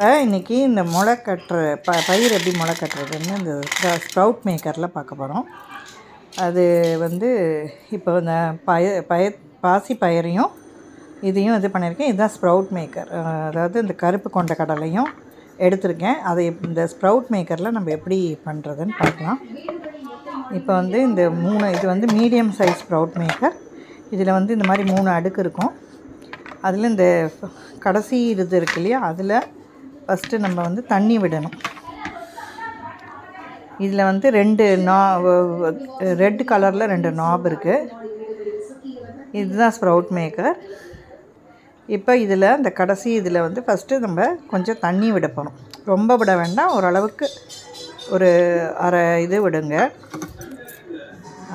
இன்றைக்கி இந்த முளை கட்டுற பயிர் எப்படி முளை கட்டுறதுன்னு இந்த ஸ்ப்ரவுட் மேக்கரில் பார்க்க போகிறோம். அது வந்து இப்போ இந்த பாசி பயிரையும் இதையும் இது பண்ணியிருக்கேன். இதுதான் ஸ்ப்ரவுட் மேக்கர். அதாவது இந்த கருப்பு கொண்ட கடலையும் எடுத்திருக்கேன். அதை இந்த ஸ்ப்ரவுட் மேக்கரில் நம்ம எப்படி பண்ணுறதுன்னு பார்க்கலாம். இப்போ வந்து இந்த இது வந்து மீடியம் சைஸ் ஸ்ப்ரவுட் மேக்கர். இதில் வந்து இந்த மாதிரி 3 அடுக்கு இருக்கும். அதில் இந்த கடைசி இது இருக்கு இல்லையா, அதில் ஃபஸ்ட்டு நம்ம வந்து தண்ணி விடணும். இதில் வந்து 2 ரெட் கலரில் 2 நாப் இருக்குது. இதுதான் ஸ்ப்ரவுட் மேக்கர். இப்போ இதில் இந்த கடைசி இதில் வந்து ஃபஸ்ட்டு நம்ம கொஞ்சம் தண்ணி விட போகணும். ரொம்ப விட வேண்டாம், ஓரளவுக்கு ஒரு அரை இது விடுங்க.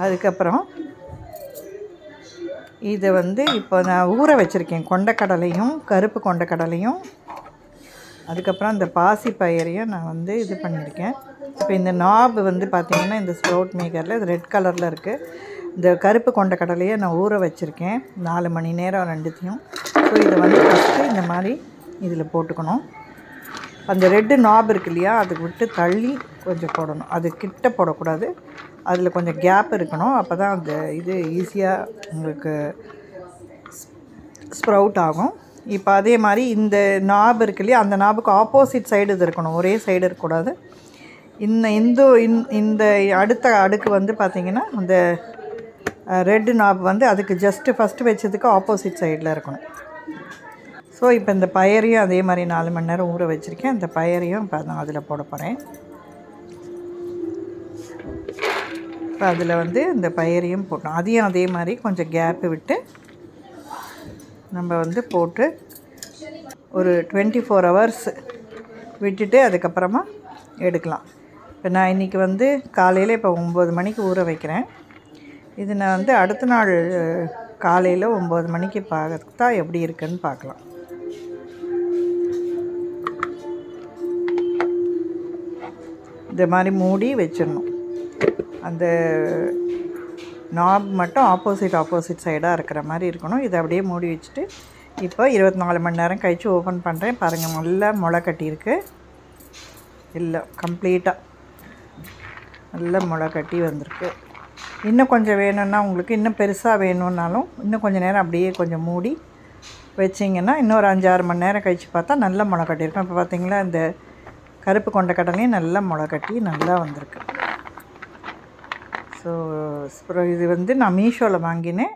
அதுக்கப்புறம் இதை வந்து இப்போ நான் ஊற வச்சுருக்கேன். கொண்டக்கடலையும் கருப்பு கொண்டக்கடலையும் அதுக்கப்புறம் இந்த பாசி பயிரையும் நான் வந்து இது பண்ணியிருக்கேன். இப்போ இந்த நாப் வந்து பார்த்திங்கன்னா இந்த ஸ்ப்ரவுட் மேக்கரில் இது ரெட் கலரில் இருக்குது. இந்த கருப்பு கொண்டக்கடலையை நான் ஊற வச்சுருக்கேன் 4 மணி நேரம் ரெண்டுத்தையும். ஸோ இதை வந்து ஃபஸ்ட்டு இந்த மாதிரி இதில் போட்டுக்கணும். அந்த ரெட்டு நாப் இருக்கு இல்லையா, அதுக்கு விட்டு தள்ளி கொஞ்சம் போடணும். அது கிட்ட போடக்கூடாது, அதில் கொஞ்சம் கேப் இருக்கணும். அப்போ தான் அந்த இது ஈஸியாக உங்களுக்கு ஸ்ப்ரவுட் ஆகும். இப்போ அதே மாதிரி இந்த நாப் இருக்கு இல்லையா, அந்த நாபுக்கு ஆப்போசிட் சைடு இது இருக்கணும், ஒரே சைடு இருக்கக்கூடாது. இந்த அடுத்த அடுக்கு வந்து பார்த்திங்கன்னா அந்த ரெட்டு நாப் வந்து அதுக்கு ஜஸ்ட்டு ஃபஸ்ட்டு வச்சதுக்கு ஆப்போசிட் சைடில் இருக்கணும். ஸோ இப்போ இந்த பயிரையும் அதே மாதிரி 4 மணி நேரம் ஊற வச்சுருக்கேன். இந்த பயிரையும் இப்போ நான் அதில் போட போகிறேன். இப்போ அதில் வந்து இந்த பயிரையும் போட்டோம். அதையும் அதே மாதிரி கொஞ்சம் கேப்பு விட்டு நம்ம வந்து போட்டு ஒரு 24 ஹவர்ஸ் விட்டுட்டு அதுக்கப்புறமா எடுக்கலாம். இப்போ நான் இன்றைக்கி வந்து காலையில் இப்போ 9 மணிக்கு ஊற வைக்கிறேன். இது நான் வந்து அடுத்த நாள் காலையில் 9 மணிக்கு பார்த்தா எப்படி இருக்குன்னு பார்க்கலாம். இந்த மாதிரி மூடி வச்சிடணும். அந்த நாப் மட்டும் ஆப்போசிட் சைடாக இருக்கிற மாதிரி இருக்கணும். இதை அப்படியே மூடி வச்சுட்டு இப்போ 24 மணி நேரம் கழித்து ஓப்பன் பண்ணுறேன். பாருங்கள், நல்லா முளை கட்டியிருக்கு. இல்லை, கம்ப்ளீட்டாக நல்லா முளை கட்டி வந்திருக்கு. இன்னும் கொஞ்சம் வேணும்னா, உங்களுக்கு இன்னும் பெருசாக வேணும்னாலும் இன்னும் கொஞ்சம் நேரம் அப்படியே கொஞ்சம் மூடி வச்சிங்கன்னா இன்னொரு 5-6 மணி நேரம் கழித்து பார்த்தா நல்லா முளை கட்டியிருக்கும். இப்போ பார்த்திங்களா, இந்த கருப்பு கொண்ட கடலையும் நல்லா முளை கட்டி நல்லா வந்திருக்கு. ஸோ இது வந்து நான் மீஷோவில் வாங்கினேன்.